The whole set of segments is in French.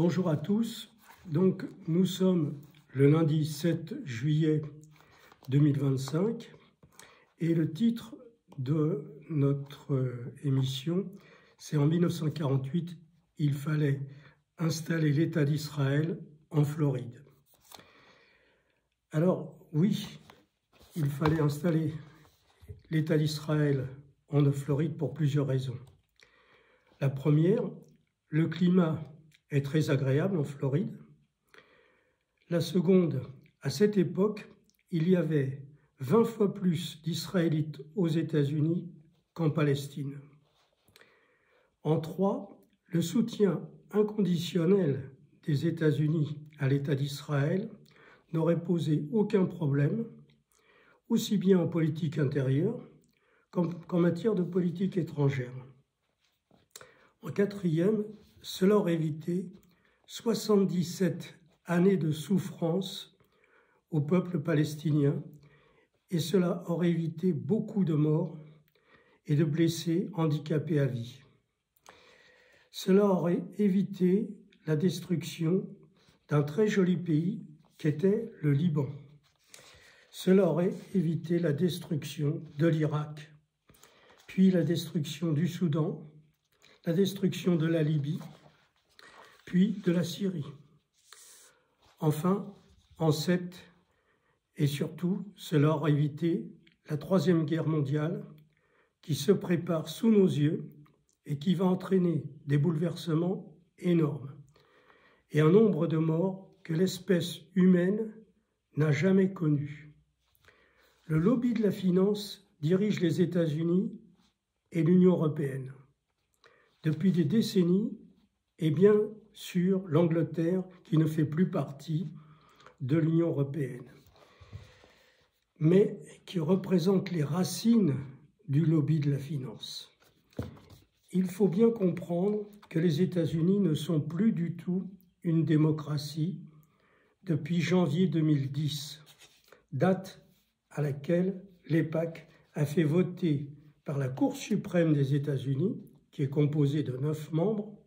Bonjour à tous. Donc, nous sommes le lundi 7 juillet 2025 et le titre de notre émission, c'est en 1948, il fallait installer l'État d'Israël en Floride. Alors, oui, il fallait installer l'État d'Israël en Floride pour plusieurs raisons. La première, le climat est très agréable en Floride. La seconde, à cette époque, il y avait 20 fois plus d'Israélites aux États-Unis qu'en Palestine. En trois, le soutien inconditionnel des États-Unis à l'État d'Israël n'aurait posé aucun problème, aussi bien en politique intérieure qu'en matière de politique étrangère. En quatrième, cela aurait évité 77 années de souffrance au peuple palestinien et cela aurait évité beaucoup de morts et de blessés handicapés à vie. Cela aurait évité la destruction d'un très joli pays qu'était le Liban. Cela aurait évité la destruction de l'Irak, puis la destruction du Soudan, la destruction de la Libye, puis de la Syrie. Enfin, en 7, et surtout, cela aura évité la Troisième Guerre mondiale qui se prépare sous nos yeux et qui va entraîner des bouleversements énormes et un nombre de morts que l'espèce humaine n'a jamais connu. Le lobby de la finance dirige les États-Unis et l'Union européenne. Depuis des décennies, et bien sûr l'Angleterre qui ne fait plus partie de l'Union européenne, mais qui représente les racines du lobby de la finance. Il faut bien comprendre que les États-Unis ne sont plus du tout une démocratie depuis janvier 2010, date à laquelle l'EPAC a fait voter par la Cour suprême des États-Unis, qui est composée de 9 membres,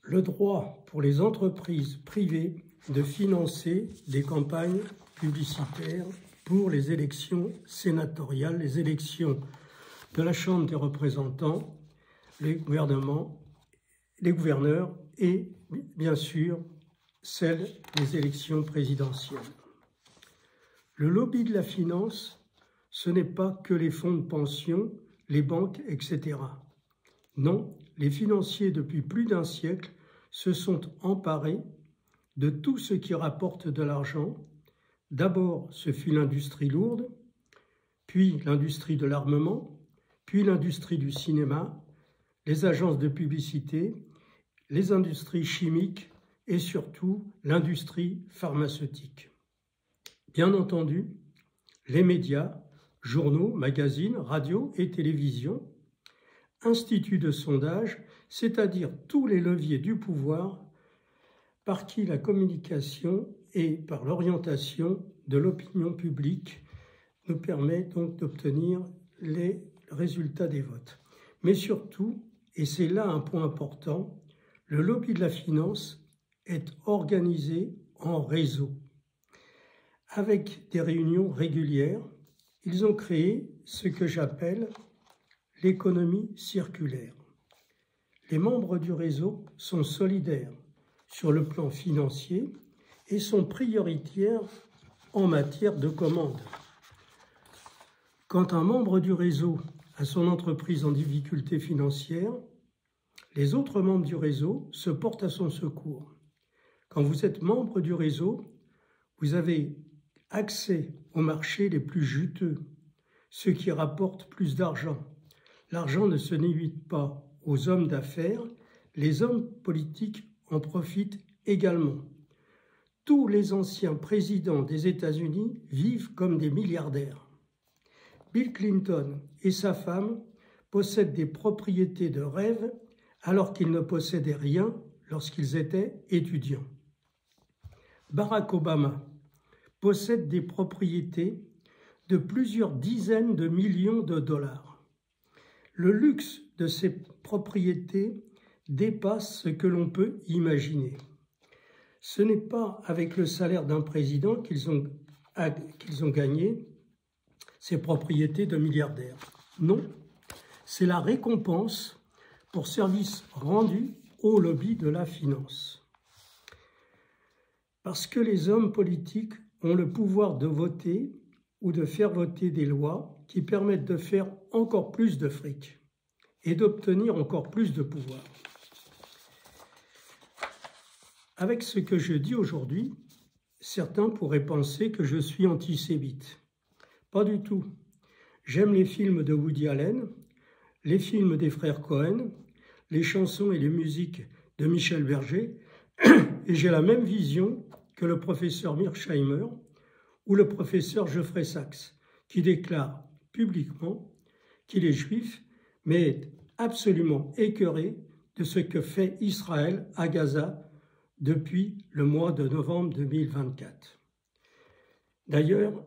le droit pour les entreprises privées de financer des campagnes publicitaires pour les élections sénatoriales, les élections de la Chambre des représentants, les gouverneurs et bien sûr celles des élections présidentielles. Le lobby de la finance, ce n'est pas que les fonds de pension, les banques, etc. Non, les financiers depuis plus d'un siècle se sont emparés de tout ce qui rapporte de l'argent. D'abord, ce fut l'industrie lourde, puis l'industrie de l'armement, puis l'industrie du cinéma, les agences de publicité, les industries chimiques et surtout l'industrie pharmaceutique. Bien entendu, les médias, journaux, magazines, radios et télévisions, instituts de sondage, c'est-à-dire tous les leviers du pouvoir par qui la communication et par l'orientation de l'opinion publique nous permet donc d'obtenir les résultats des votes. Mais surtout, et c'est là un point important, le lobby de la finance est organisé en réseau. Avec des réunions régulières, ils ont créé ce que j'appelle l'économie circulaire. Les membres du réseau sont solidaires sur le plan financier et sont prioritaires en matière de commandes. Quand un membre du réseau a son entreprise en difficulté financière, les autres membres du réseau se portent à son secours. Quand vous êtes membre du réseau, vous avez accès aux marchés les plus juteux, ceux qui rapportent plus d'argent. L'argent ne se limite pas aux hommes d'affaires, les hommes politiques en profitent également. Tous les anciens présidents des États-Unis vivent comme des milliardaires. Bill Clinton et sa femme possèdent des propriétés de rêve alors qu'ils ne possédaient rien lorsqu'ils étaient étudiants. Barack Obama possède des propriétés de plusieurs dizaines de millions de dollars. Le luxe de ces propriétés dépasse ce que l'on peut imaginer. Ce n'est pas avec le salaire d'un président qu'ils ont gagné ces propriétés de milliardaires. Non, c'est la récompense pour services rendus au lobby de la finance. Parce que les hommes politiques ont le pouvoir de voter ou de faire voter des lois qui permettent de faire encore plus de fric et d'obtenir encore plus de pouvoir. Avec ce que je dis aujourd'hui, certains pourraient penser que je suis antisémite. Pas du tout. J'aime les films de Woody Allen, les films des frères Cohen, les chansons et les musiques de Michel Berger, et j'ai la même vision que le professeur Mearsheimer ou le professeur Geoffrey Sachs, qui déclare publiquement qu'il est juif, mais est absolument écœuré de ce que fait Israël à Gaza depuis le mois de novembre 2024. D'ailleurs,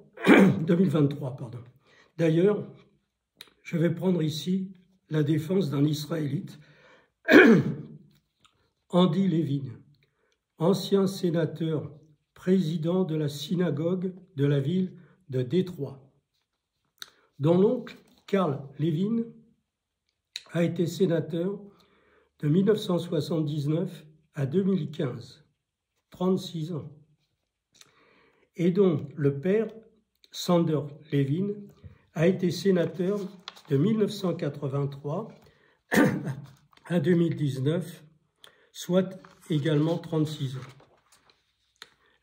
2023, pardon. D'ailleurs, je vais prendre ici la défense d'un Israélite, Andy Levin, ancien sénateur, président de la synagogue de la ville de Détroit, dont l'oncle, Carl Levin, a été sénateur de 1979 à 2015, 36 ans, et dont le père, Sander Levin, a été sénateur de 1983 à 2019, soit également 36 ans.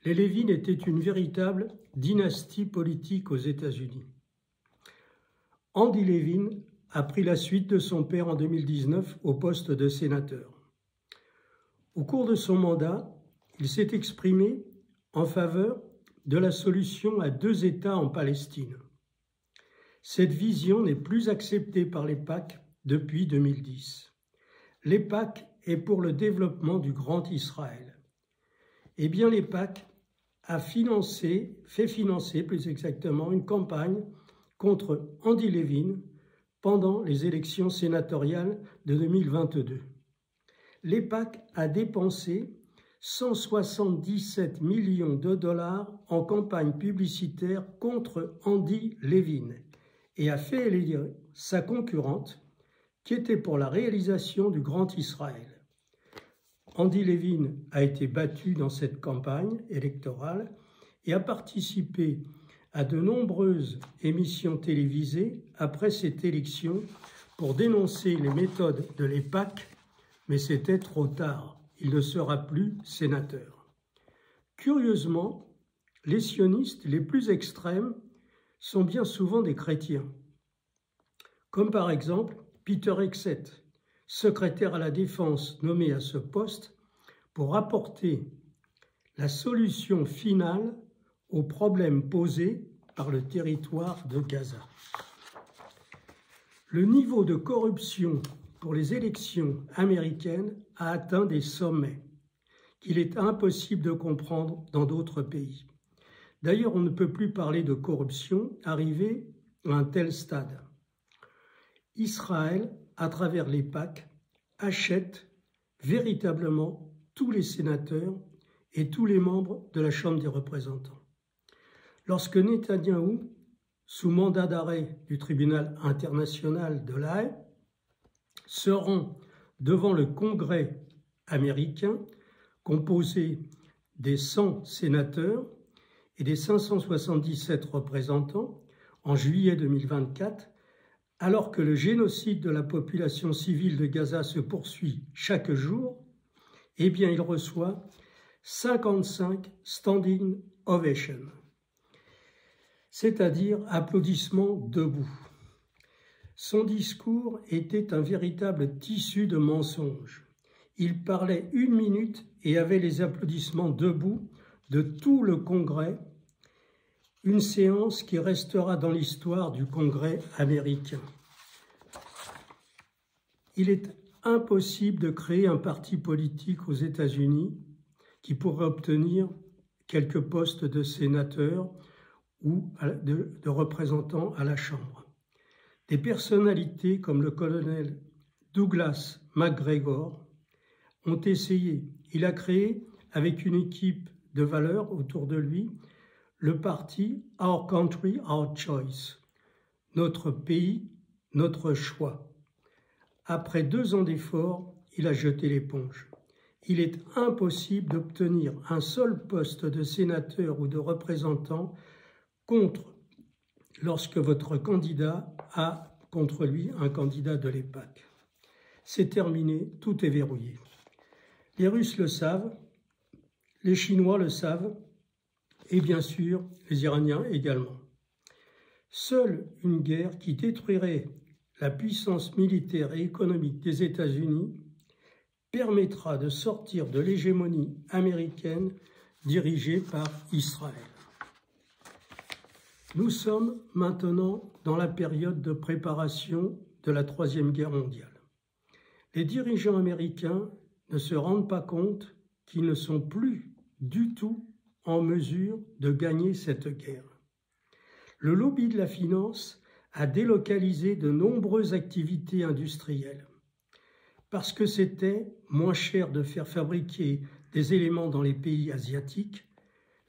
Les Levin étaient une véritable dynastie politique aux États-Unis. Andy Levin a pris la suite de son père en 2019 au poste de sénateur. Au cours de son mandat, il s'est exprimé en faveur de la solution à 2 États en Palestine. Cette vision n'est plus acceptée par l'EIPAC depuis 2010. L'EIPAC est pour le développement du Grand Israël. Eh bien, l'EIPAC a fait financer plus exactement une campagne contre Andy Levin pendant les élections sénatoriales de 2022. L'EIPAC a dépensé 177 millions de dollars en campagne publicitaire contre Andy Levin et a fait élire sa concurrente qui était pour la réalisation du Grand Israël. Andy Levin a été battu dans cette campagne électorale et a participé à de nombreuses émissions télévisées après cette élection pour dénoncer les méthodes de l'EIPAC, mais c'était trop tard, il ne sera plus sénateur. Curieusement, les sionistes les plus extrêmes sont bien souvent des chrétiens, comme par exemple Peter Hegseth, secrétaire à la Défense nommé à ce poste pour apporter la solution finale aux problèmes posés par le territoire de Gaza. Le niveau de corruption pour les élections américaines a atteint des sommets qu'il est impossible de comprendre dans d'autres pays. D'ailleurs, on ne peut plus parler de corruption arrivée à un tel stade. Israël, à travers l'EIPAC, achète véritablement tous les sénateurs et tous les membres de la Chambre des représentants. Lorsque Netanyahou, sous mandat d'arrêt du tribunal international de La Haye, se rend devant le Congrès américain, composé des 100 sénateurs et des 577 représentants, en juillet 2024, alors que le génocide de la population civile de Gaza se poursuit chaque jour, eh bien il reçoit 55 standing ovations, c'est-à-dire applaudissements debout. Son discours était un véritable tissu de mensonges. Il parlait 1 minute et avait les applaudissements debout de tout le Congrès, une séance qui restera dans l'histoire du Congrès américain. Il est impossible de créer un parti politique aux États-Unis qui pourrait obtenir quelques postes de sénateurs ou de représentants à la Chambre. Des personnalités comme le colonel Douglas McGregor, ont essayé. Il a créé, avec une équipe de valeurs autour de lui, le parti Our Country, Our Choice, notre pays, notre choix. Après 2 ans d'efforts, il a jeté l'éponge. Il est impossible d'obtenir un seul poste de sénateur ou de représentant lorsque votre candidat a contre lui un candidat de l'EPAC. C'est terminé, tout est verrouillé. Les Russes le savent, les Chinois le savent, et bien sûr les Iraniens également. Seule une guerre qui détruirait la puissance militaire et économique des États-Unis permettra de sortir de l'hégémonie américaine dirigée par Israël. Nous sommes maintenant dans la période de préparation de la Troisième Guerre mondiale. Les dirigeants américains ne se rendent pas compte qu'ils ne sont plus du tout en mesure de gagner cette guerre. Le lobby de la finance a délocalisé de nombreuses activités industrielles. Parce que c'était moins cher de faire fabriquer des éléments dans les pays asiatiques,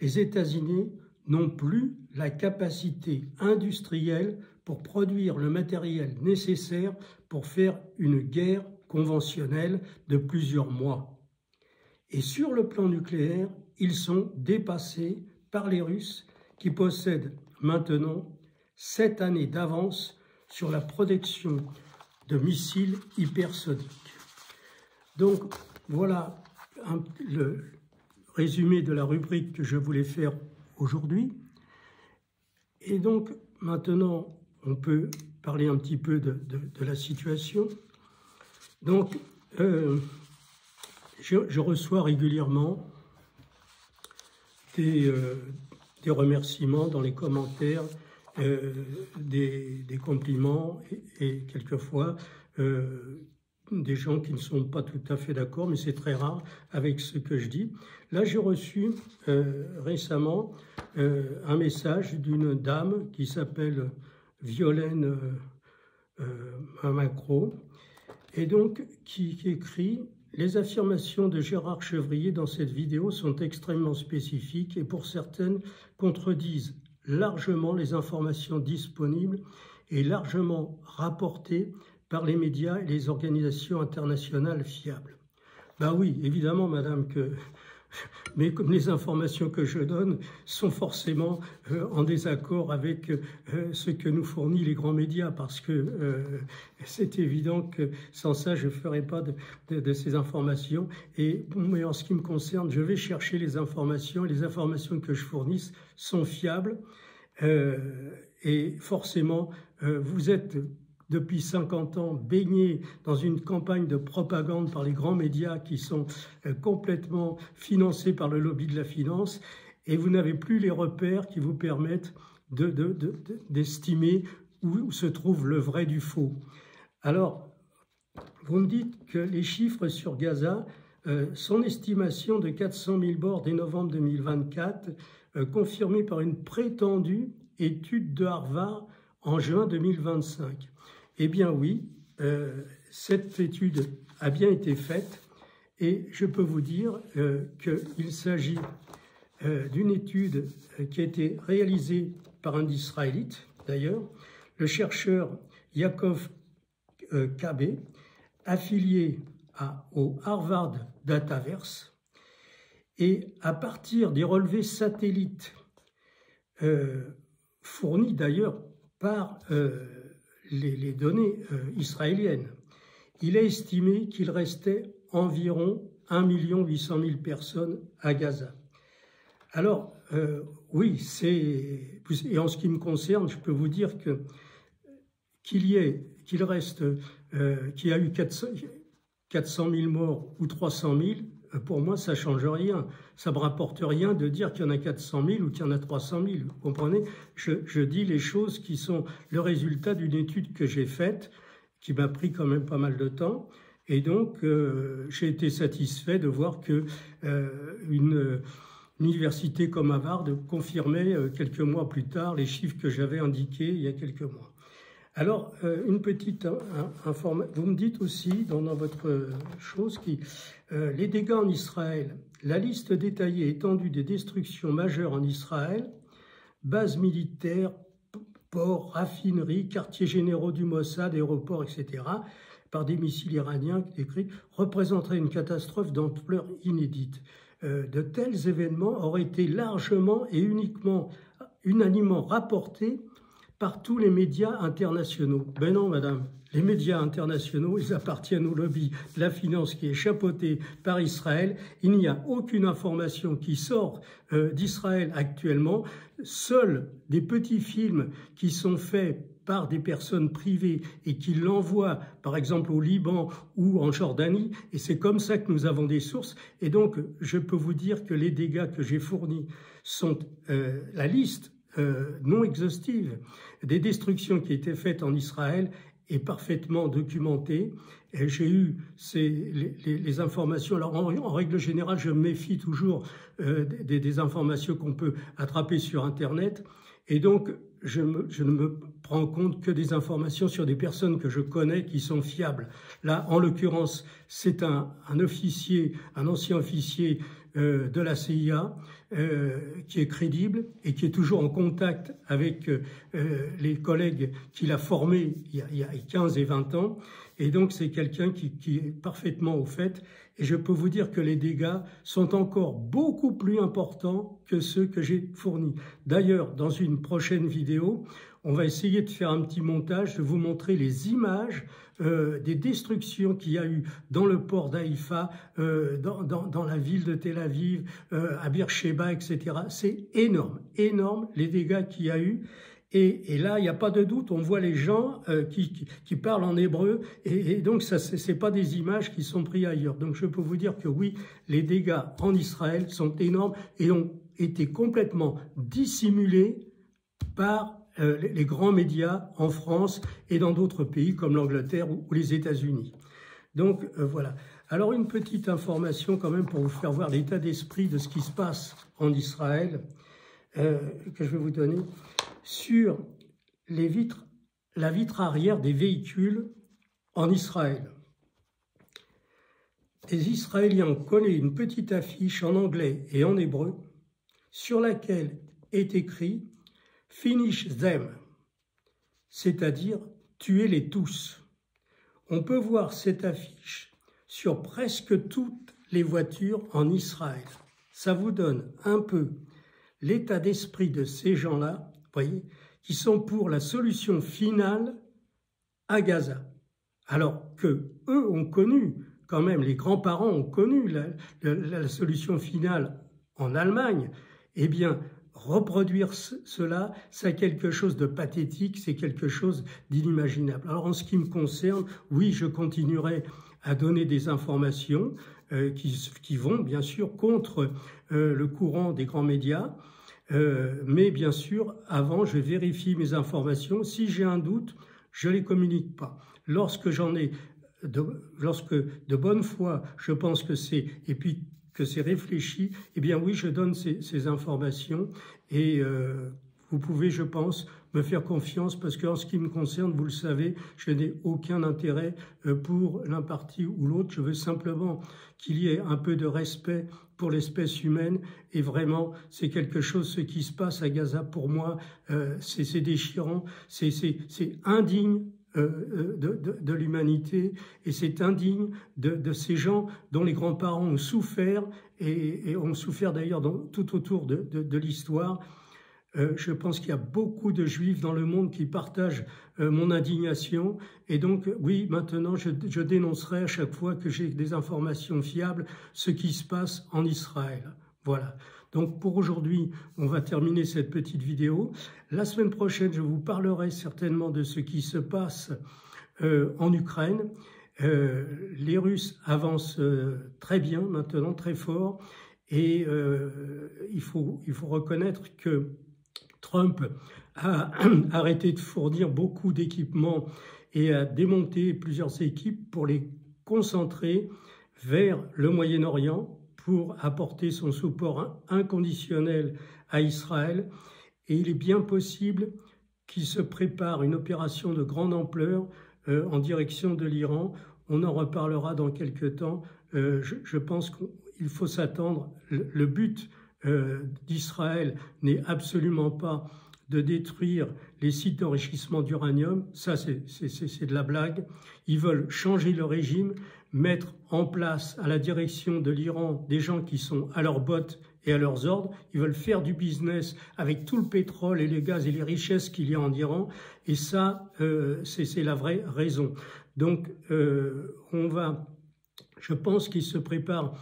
les États-Unis n'ont plus la capacité industrielle pour produire le matériel nécessaire pour faire une guerre conventionnelle de plusieurs mois. Et sur le plan nucléaire, ils sont dépassés par les Russes qui possèdent maintenant 7 années d'avance sur la production de missiles hypersoniques. Donc voilà le résumé de la rubrique que je voulais faire aujourd'hui. Et donc maintenant, on peut parler un petit peu de la situation. Donc, je reçois régulièrement des remerciements dans les commentaires, des compliments et quelquefois des gens qui ne sont pas tout à fait d'accord, mais c'est très rare avec ce que je dis. Là, j'ai reçu récemment un message d'une dame qui s'appelle Violaine Macro, et donc qui écrit « Les affirmations de Gérard Chevrier dans cette vidéo sont extrêmement spécifiques et pour certaines contredisent largement les informations disponibles et largement rapportées par les médias et les organisations internationales fiables. » Ben oui, évidemment, madame, mais comme les informations que je donne sont forcément en désaccord avec ce que nous fournissent les grands médias, parce que c'est évident que sans ça, je ne ferai pas de ces informations. Et mais en ce qui me concerne, je vais chercher les informations, et les informations que je fournis sont fiables. Et forcément, vous êtes depuis 50 ans baignés dans une campagne de propagande par les grands médias qui sont complètement financés par le lobby de la finance, et vous n'avez plus les repères qui vous permettent d'estimer où se trouve le vrai du faux. Alors, vous me dites que les chiffres sur Gaza, son estimation de 400 000 morts dès novembre 2024, confirmée par une prétendue étude de Harvard en juin 2025. Eh bien oui, cette étude a bien été faite et je peux vous dire qu'il s'agit d'une étude qui a été réalisée par un Israélite, d'ailleurs, le chercheur Yaakov Kabe, affilié au Harvard Dataverse, et à partir des relevés satellites fournis d'ailleurs par les données israéliennes, il a estimé qu'il restait environ 1 800 000 personnes à Gaza. Alors, oui, et en ce qui me concerne, je peux vous dire qu'il y a eu 400 000 morts ou 300 000, pour moi, ça ne change rien. Ça ne me rapporte rien de dire qu'il y en a 400 000 ou qu'il y en a 300 000. Vous comprenez? Je dis les choses qui sont le résultat d'une étude que j'ai faite, qui m'a pris quand même pas mal de temps. Et donc, j'ai été satisfait de voir que une université comme Harvard confirmait quelques mois plus tard les chiffres que j'avais indiqués il y a quelques mois. Alors, une petite information, vous me dites aussi dans votre chose que les dégâts en Israël, la liste détaillée et étendue des destructions majeures en Israël, bases militaires, ports, raffineries, quartiers généraux du Mossad, aéroports, etc., par des missiles iraniens, écrit, représenterait une catastrophe d'ampleur inédite. De tels événements auraient été largement et unanimement rapportés par tous les médias internationaux. Ben non, madame, les médias internationaux, ils appartiennent au lobby de la finance qui est chapeauté par Israël. Il n'y a aucune information qui sort d'Israël actuellement. Seuls des petits films qui sont faits par des personnes privées et qui l'envoient, par exemple, au Liban ou en Jordanie. Et c'est comme ça que nous avons des sources. Et donc, je peux vous dire que les dégâts que j'ai fournis sont la liste non exhaustive des destructions qui étaient faites en Israël est parfaitement documentée. J'ai eu les informations. Alors, en règle générale, je me méfie toujours des informations qu'on peut attraper sur Internet. Et donc, je ne me prends compte que des informations sur des personnes que je connais qui sont fiables. Là, en l'occurrence, c'est un officier, un ancien officier de la CIA qui est crédible et qui est toujours en contact avec les collègues qu'il a formés il y a 15 et 20 ans. Et donc, c'est quelqu'un qui est parfaitement au fait. Et je peux vous dire que les dégâts sont encore beaucoup plus importants que ceux que j'ai fournis. D'ailleurs, dans une prochaine vidéo, on va essayer de faire un petit montage, de vous montrer les images des destructions qu'il y a eu dans le port d'Haïfa, dans la ville de Tel Aviv, à Beersheba, etc. C'est énorme, énorme les dégâts qu'il y a eu. Et là, il n'y a pas de doute, on voit les gens qui parlent en hébreu, et donc ce n'est pas des images qui sont prises ailleurs. Donc je peux vous dire que oui, les dégâts en Israël sont énormes et ont été complètement dissimulés par les grands médias en France et dans d'autres pays comme l'Angleterre ou les États-Unis. Donc voilà. Alors une petite information quand même pour vous faire voir l'état d'esprit de ce qui se passe en Israël, que je vais vous donner, sur la vitre arrière des véhicules en Israël. Les Israéliens ont collé une petite affiche en anglais et en hébreu sur laquelle est écrit « Finish them », c'est-à-dire « tuez-les tous ». On peut voir cette affiche sur presque toutes les voitures en Israël. Ça vous donne un peu l'état d'esprit de ces gens-là, voyez, qui sont pour la solution finale à Gaza. Alors que eux ont connu, quand même, les grands-parents ont connu la solution finale en Allemagne. Eh bien, reproduire cela, c'est quelque chose de pathétique, c'est quelque chose d'inimaginable. Alors, en ce qui me concerne, oui, je continuerai à donner des informations qui vont, bien sûr, contre le courant des grands médias. Mais bien sûr, avant, je vérifie mes informations. Si j'ai un doute, je ne les communique pas. Lorsque lorsque de bonne foi, je pense que et puis que c'est réfléchi, eh bien oui, je donne ces informations et vous pouvez, je pense, me faire confiance parce qu'en ce qui me concerne, vous le savez, je n'ai aucun intérêt pour l'un parti ou l'autre. Je veux simplement qu'il y ait un peu de respect pour l'espèce humaine et vraiment, c'est quelque chose, ce qui se passe à Gaza pour moi, c'est déchirant, c'est indigne de l'humanité et c'est indigne de ces gens dont les grands-parents ont souffert et ont souffert d'ailleurs tout autour de l'histoire. Je pense qu'il y a beaucoup de juifs dans le monde qui partagent mon indignation et donc oui, maintenant je dénoncerai à chaque fois que j'ai des informations fiables ce qui se passe en Israël. Voilà. Donc pour aujourd'hui, on va terminer cette petite vidéo. La semaine prochaine, je vous parlerai certainement de ce qui se passe en Ukraine. Les Russes avancent très bien maintenant, très fort et il faut reconnaître que Trump a arrêté de fournir beaucoup d'équipements et a démonté plusieurs équipes pour les concentrer vers le Moyen-Orient pour apporter son support inconditionnel à Israël. Et il est bien possible qu'il se prépare une opération de grande ampleur en direction de l'Iran. On en reparlera dans quelques temps. Je pense qu'il faut s'attendre. Le but d'Israël n'est absolument pas de détruire les sites d'enrichissement d'uranium. Ça, c'est de la blague. Ils veulent changer le régime, mettre en place à la direction de l'Iran des gens qui sont à leurs bottes et à leurs ordres. Ils veulent faire du business avec tout le pétrole et les gaz et les richesses qu'il y a en Iran. Et ça, c'est la vraie raison. Donc, je pense qu'il se prépare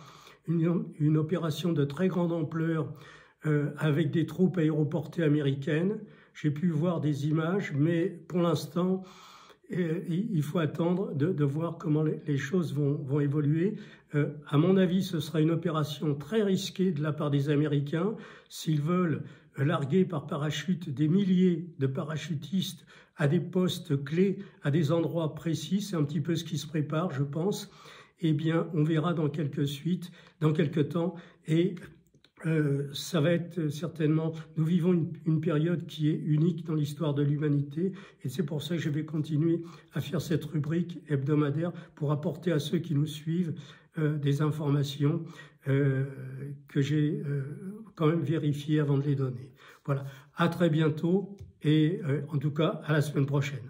une opération de très grande ampleur avec des troupes aéroportées américaines. J'ai pu voir des images, mais pour l'instant, il faut attendre de voir comment les choses vont évoluer. À mon avis, ce sera une opération très risquée de la part des Américains. S'ils veulent larguer par parachute des milliers de parachutistes à des postes clés, à des endroits précis, c'est un petit peu ce qui se prépare, je pense. Eh bien, on verra dans quelques temps, et ça va être certainement, nous vivons une période qui est unique dans l'histoire de l'humanité, et c'est pour ça que je vais continuer à faire cette rubrique hebdomadaire pour apporter à ceux qui nous suivent des informations que j'ai quand même vérifiées avant de les donner. Voilà, à très bientôt, et en tout cas à la semaine prochaine.